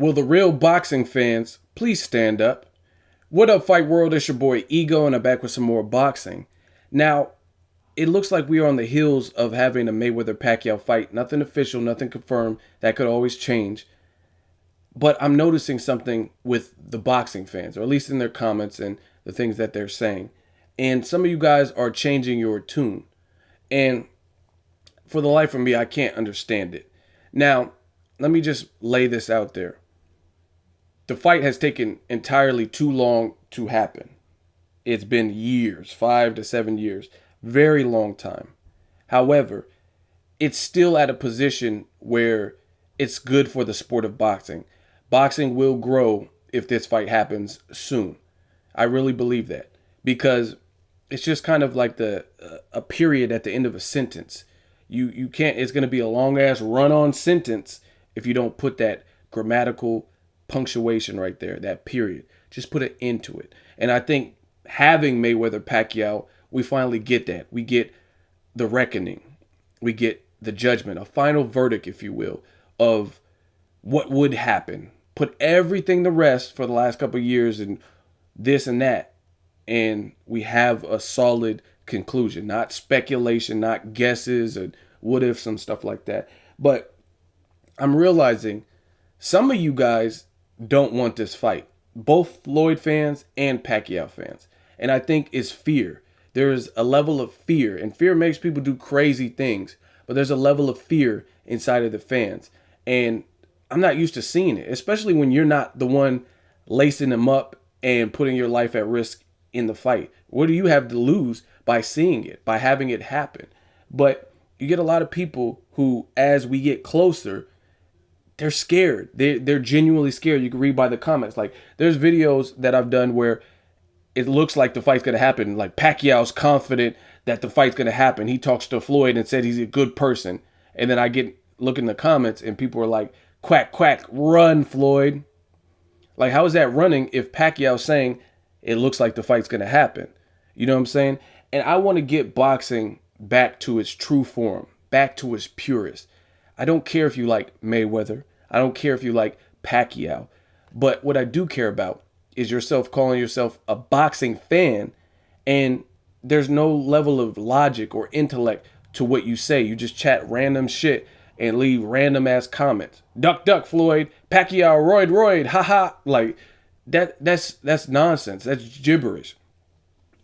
Will the real boxing fans please stand up? What up, Fight World? It's your boy Ego, and I'm back with some more boxing. Now, it looks like we are on the heels of having a Mayweather Pacquiao fight. Nothing official, nothing confirmed. That could always change. But I'm noticing something with the boxing fans, or at least in their comments and the things that they're saying. And some of you guys are changing your tune. And for the life of me, I can't understand it. Now, let me just lay this out there. The fight has taken entirely too long to happen. It's been years, 5 to 7 years, very long time. However, it's still at a position where it's good for the sport of boxing. Boxing will grow if this fight happens soon. I really believe that because it's just kind of like a period at the end of a sentence. You can't. It's going to be a long ass run on sentence if you don't put that grammatical punctuation right there, that period. Just put an end to it. And I think having Mayweather Pacquiao, we finally get that. We get the reckoning. We get the judgment, a final verdict, if you will, of what would happen. Put everything to rest for the last couple of years and this and that. And we have a solid conclusion, not speculation, not guesses and what ifs and stuff like that. But I'm realizing some of you guys don't want this fight, both Floyd fans and Pacquiao fans. And I think it's fear. There's a level of fear, and fear makes people do crazy things, but there's a level of fear inside of the fans. And I'm not used to seeing it, especially when you're not the one lacing them up and putting your life at risk in the fight. What do you have to lose by seeing it, by having it happen? But you get a lot of people who, as we get closer, they're scared. They're genuinely scared. You can read by the comments. Like, there's videos that I've done where it looks like the fight's going to happen. Like, Pacquiao's confident that the fight's going to happen. He talks to Floyd and said he's a good person. And then I look in the comments and people are like, quack, quack, run, Floyd. Like, how is that running if Pacquiao's saying it looks like the fight's going to happen? You know what I'm saying? And I want to get boxing back to its true form, back to its purest. I don't care if you like Mayweather. I don't care if you like Pacquiao. But what I do care about is yourself calling yourself a boxing fan, and there's no level of logic or intellect to what you say. You just chat random shit and leave random ass comments. Duck, duck, Floyd. Pacquiao, roid, roid. Haha. Like, that's nonsense. That's gibberish.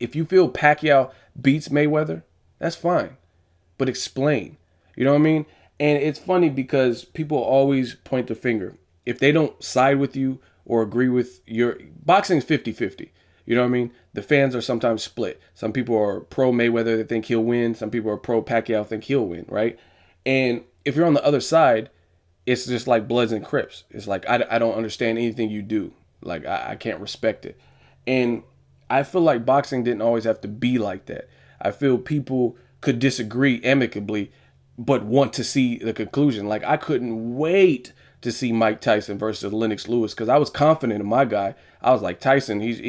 If you feel Pacquiao beats Mayweather, that's fine. But explain. You know what I mean? And it's funny because people always point the finger. If they don't side with you or agree with your... Boxing's 50-50. You know what I mean? The fans are sometimes split. Some people are pro Mayweather, they think he'll win. Some people are pro Pacquiao, think he'll win, right? And if you're on the other side, it's just like Bloods and Crips. It's like, I don't understand anything you do. Like, I can't respect it. And I feel like boxing didn't always have to be like that. I feel people could disagree amicably, but want to see the conclusion. Like, I couldn't wait to see Mike Tyson versus Lennox Lewis because I was confident in my guy. I was like, Tyson, he's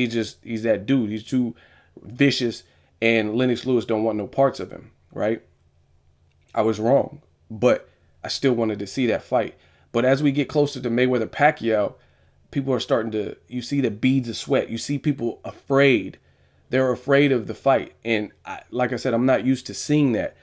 that dude. He's too vicious, and Lennox Lewis don't want no parts of him, right? I was wrong, but I still wanted to see that fight. But as we get closer to Mayweather Pacquiao, people are starting to, you see the beads of sweat. You see people afraid. They're afraid of the fight. And like I said, I'm not used to seeing that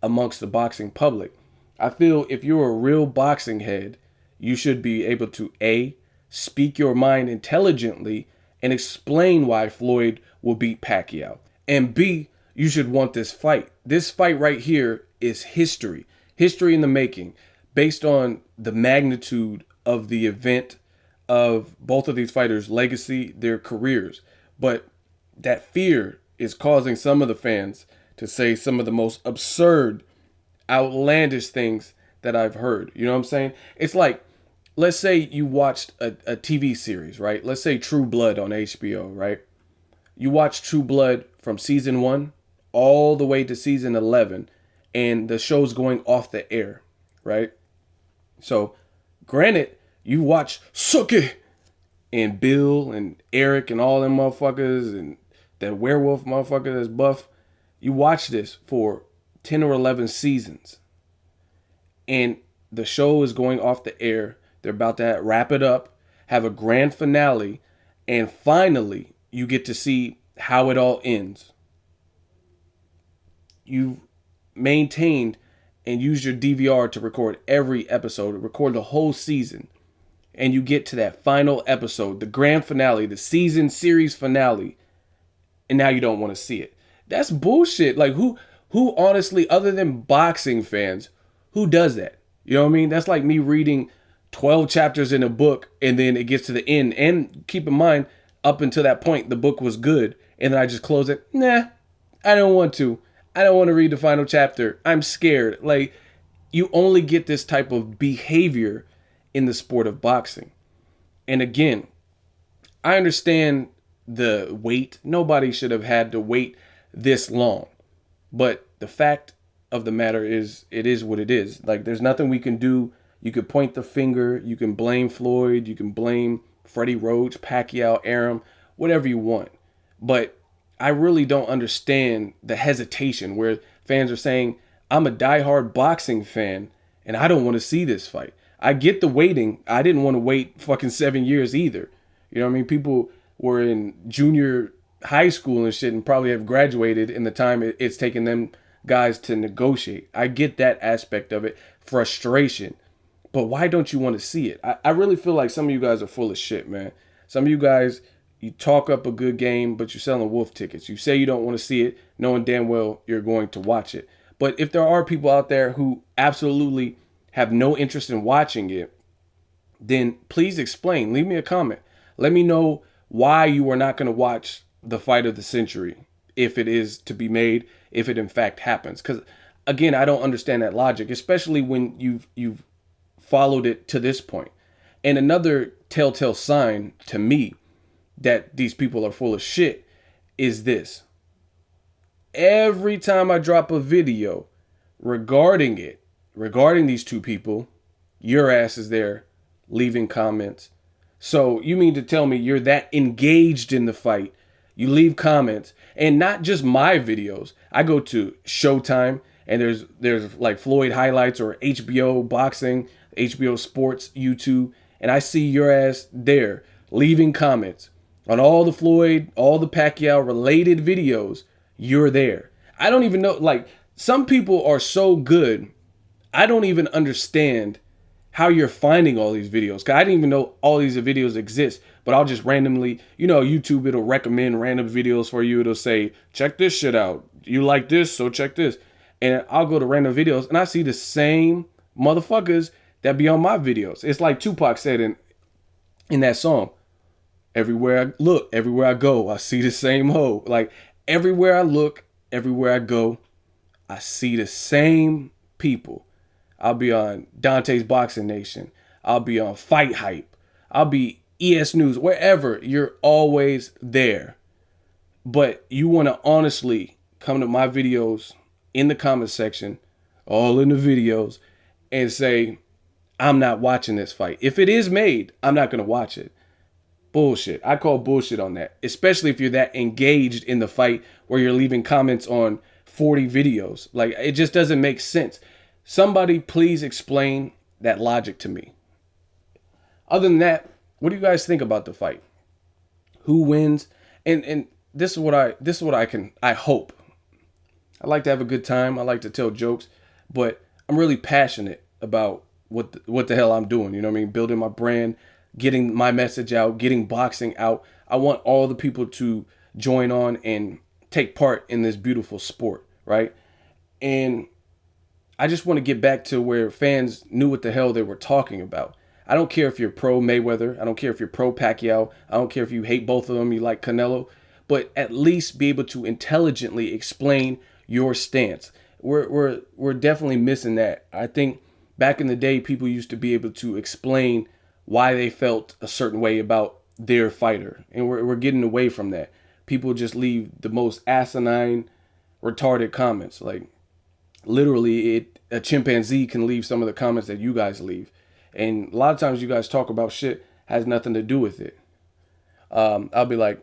amongst the boxing public. I feel if you're a real boxing head, you should be able to A, speak your mind intelligently and explain why Floyd will beat Pacquiao. And B, you should want this fight. This fight right here is history. History in the making, based on the magnitude of the event, of both of these fighters' legacy, their careers. But that fear is causing some of the fans to say some of the most absurd, outlandish things that I've heard. You know what I'm saying? It's like, let's say you watched a TV series, right? Let's say True Blood on HBO, right? You watch True Blood from season 1 all the way to season 11, and the show's going off the air, right? So, granted, you watch Suki and Bill and Eric and all them motherfuckers and that werewolf motherfucker that's buff. You watch this for 10 or 11 seasons, and the show is going off the air. They're about to wrap it up, have a grand finale, and finally you get to see how it all ends. You've maintained and used your DVR to record every episode, record the whole season, and you get to that final episode, the grand finale, the season series finale, and now you don't want to see it. That's bullshit. Like who honestly, other than boxing fans, who does that? You know what I mean? That's like me reading 12 chapters in a book and then it gets to the end. And keep in mind, up until that point, the book was good. And then I just close it. Nah, I don't want to. I don't want to read the final chapter. I'm scared. Like, you only get this type of behavior in the sport of boxing. And again, I understand the wait. Nobody should have had to wait this long. But the fact of the matter is, it is what it is. Like, there's nothing we can do. You could point the finger. You can blame Floyd. You can blame Freddie Roach, Pacquiao, Arum, whatever you want. But I really don't understand the hesitation where fans are saying, I'm a diehard boxing fan and I don't want to see this fight. I get the waiting. I didn't want to wait fucking 7 years either. You know what I mean? People were in junior high school and shit and probably have graduated in the time it's taken them guys to negotiate. I get that aspect of it. Frustration. But why don't you want to see it? I really feel like some of you guys are full of shit, man. Some of you guys, you talk up a good game, but you're selling wolf tickets. You say you don't want to see it, knowing damn well you're going to watch it. But if there are people out there who absolutely have no interest in watching it, then please explain. Leave me a comment. Let me know why you are not going to watch the fight of the century, if it is to be made, if it in fact happens. Because again, I don't understand that logic, especially when you've followed it to this point. And another telltale sign to me that these people are full of shit is this. Every time I drop a video regarding these two people, your ass is there leaving comments. So you mean to tell me you're that engaged in the fight? You leave comments, and not just my videos. I go to Showtime and there's like Floyd highlights or HBO boxing, HBO Sports, YouTube, and I see your ass there leaving comments on all the Floyd, all the Pacquiao related videos. You're there. I don't even know, like, some people are so good, I don't even understand how you're finding all these videos. Cause I didn't even know all these videos exist, but I'll just randomly, you know, YouTube, it'll recommend random videos for you. It'll say, check this shit out. You like this, so check this. And I'll go to random videos and I see the same motherfuckers that be on my videos. It's like Tupac said in that song, everywhere I look, everywhere I go, I see the same hoe. Like, everywhere I look, everywhere I go, I see the same people. I'll be on Dante's Boxing Nation. I'll be on Fight Hype. I'll be ES News, wherever. You're always there. But you want to honestly come to my videos in the comment section, all in the videos, and say, I'm not watching this fight. If it is made, I'm not going to watch it. Bullshit. I call bullshit on that, especially if you're that engaged in the fight where you're leaving comments on 40 videos. Like, it just doesn't make sense. Somebody please explain that logic to me. Other than that, what do you guys think about the fight? Who wins? And this is what I hope. I like to have a good time. I like to tell jokes, but I'm really passionate about what the hell I'm doing. You know what I mean? Building my brand, getting my message out, getting boxing out. I want all the people to join on and take part in this beautiful sport, right? And I just want to get back to where fans knew what the hell they were talking about. I don't care if you're pro Mayweather. I don't care if you're pro Pacquiao. I don't care if you hate both of them, you like Canelo. But at least be able to intelligently explain your stance. We're definitely missing that. I think back in the day, people used to be able to explain why they felt a certain way about their fighter. And we're getting away from that. People just leave the most asinine, retarded comments. Like, literally, a chimpanzee can leave some of the comments that you guys leave. And a lot of times you guys talk about shit has nothing to do with it. I'll be like,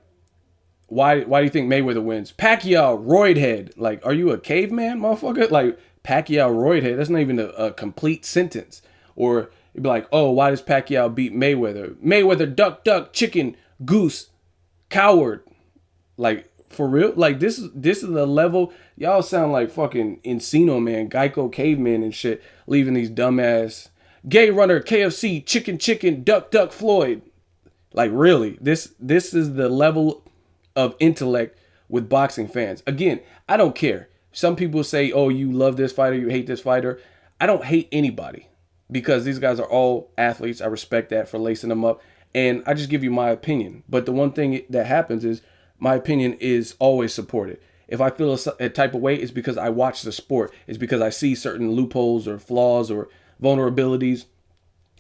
why do you think Mayweather wins? Pacquiao, roid head. Like, are you a caveman, motherfucker? Like, Pacquiao, roid head. That's not even a complete sentence. Or You'd be like, oh, why does Pacquiao beat Mayweather? Mayweather, duck, duck, chicken, goose, coward. Like, for real? Like, this is the level. Y'all sound like fucking Encino Man, Geico cavemen and shit, leaving these dumbass gay runner, KFC, chicken, chicken, duck, duck, Floyd. Like, really? This is the level of intellect with boxing fans. Again, I don't care. Some people say, oh, you love this fighter, you hate this fighter. I don't hate anybody because these guys are all athletes. I respect that for lacing them up. And I just give you my opinion. But the one thing that happens is my opinion is always supported. If I feel a type of way, it's because I watch the sport. It's because I see certain loopholes or flaws or vulnerabilities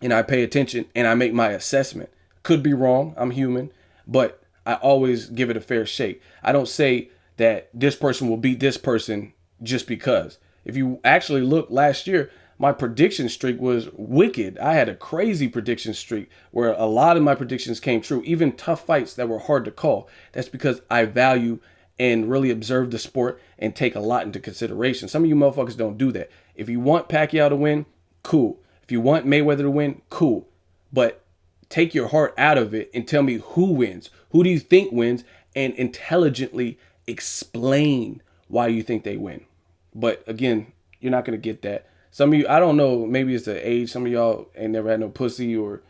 and I pay attention and I make my assessment. Could be wrong. I'm human. But I always give it a fair shake. I don't say that this person will beat this person just because. If you actually look last year, my prediction streak was wicked. I had a crazy prediction streak where a lot of my predictions came true, even tough fights that were hard to call. That's because I value and really observe the sport and take a lot into consideration. Some of you motherfuckers don't do that. If you want Pacquiao to win, cool. If you want Mayweather to win, cool. But take your heart out of it and tell me who wins. Who do you think wins? And intelligently explain why you think they win. But again, you're not going to get that. Some of you, I don't know, maybe it's the age. Some of y'all ain't never had no pussy or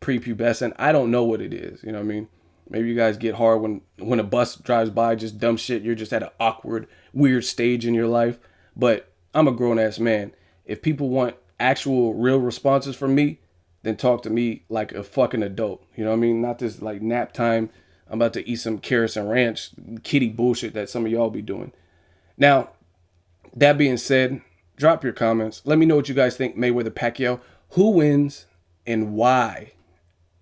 prepubescent. I don't know what it is. You know what I mean? Maybe you guys get hard when a bus drives by, just dumb shit. You're just at an awkward, weird stage in your life. But I'm a grown-ass man. If people want actual, real responses from me, then talk to me like a fucking adult. You know what I mean? Not this like nap time. I'm about to eat some carrots and ranch kitty bullshit that some of y'all be doing. Now, that being said, drop your comments. Let me know what you guys think Mayweather Pacquiao. Who wins and why?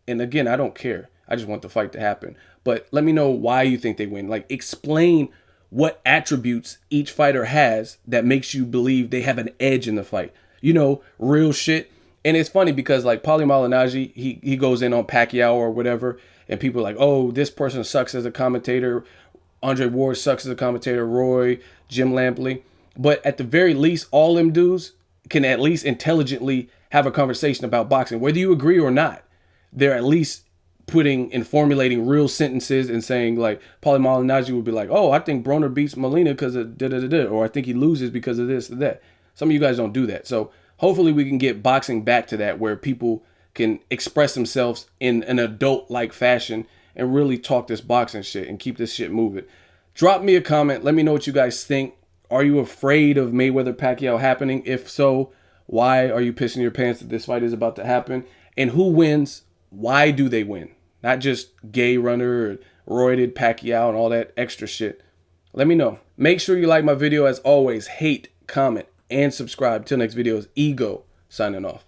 And again, I don't care. I just want the fight to happen. But let me know why you think they win. Like, explain what attributes each fighter has that makes you believe they have an edge in the fight. You know, real shit. And it's funny because like Paulie Malignaggi, he goes in on Pacquiao or whatever, and people are like, oh, this person sucks as a commentator. Andre Ward sucks as a commentator. Roy, Jim Lampley. But at the very least, all them dudes can at least intelligently have a conversation about boxing. Whether you agree or not, they're at least putting and formulating real sentences and saying like Paulie Malignaggi would be like, oh, I think Broner beats Molina because of da-da-da-da, or I think he loses because of this or that. Some of you guys don't do that. So hopefully we can get boxing back to that where people can express themselves in an adult-like fashion and really talk this boxing shit and keep this shit moving. Drop me a comment. Let me know what you guys think. Are you afraid of Mayweather Pacquiao happening? If so, why are you pissing your pants that this fight is about to happen? And who wins? Why do they win? Not just gay runner or roided Pacquiao and all that extra shit. Let me know. Make sure you like my video. As always, hate, comment, and subscribe. Till next video is Ego signing off.